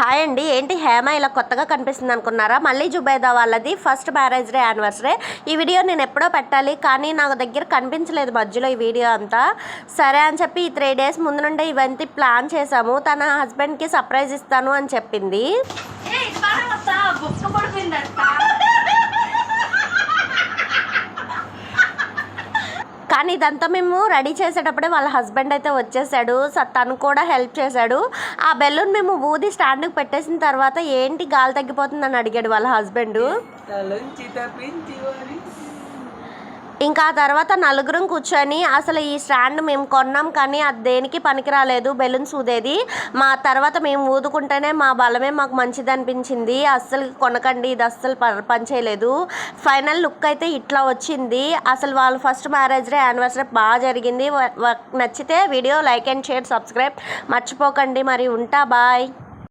Hi అండి. ఏంటి హేమ ఇలా కొత్తగా కనిపిస్తుంది అనుకున్నారా? మళ్ళీ జుబేదా వాళ్ళది ఫస్ట్ మ్యారేజ్ డే యానివర్సరీ. ఈ వీడియో నేను ఎప్పుడో పెట్టాలి, కానీ నాకు దగ్గర కనిపించలేదు మధ్యలో ఈ వీడియో అంతా. సరే అని చెప్పి ఈ 3 days ముందు నుండే ఇవన్నీ ప్లాన్ చేసాము. తన హస్బెండ్కి సర్ప్రైజ్ ఇస్తాను అని చెప్పింది. కానీ ఇదంతా మేము రెడీ చేసేటప్పుడే వాళ్ళ హస్బెండ్ అయితే వచ్చేసాడు. తను కూడా హెల్ప్ చేశాడు. ఆ బెలూన్ మేము ఊది స్టాండ్కి పెట్టేసిన తర్వాత ఏంటి గాలి తగ్గిపోతుందని అడిగాడు వాళ్ళ హస్బెండ్. ఇంకా ఆ తర్వాత నలుగురం కూర్చొని అసలు ఈ స్టాండ్ మేము కొన్నాం, కానీ అది దేనికి పనికిరాలేదు, బెలూన్స్ ఊదేది. మా తర్వాత మేము ఊదుకుంటేనే మా బలమే మాకు మంచిది అనిపించింది. అస్సలు కొనకండి, ఇది అస్సలు పనిచేయలేదు. ఫైనల్ లుక్ అయితే ఇట్లా వచ్చింది. అసలు వాళ్ళ ఫస్ట్ మ్యారేజ్ డే యానివర్సరీ బాగా జరిగింది. నచ్చితే video like and share, subscribe మర్చిపోకండి. మరి ఉంటా, బాయ్.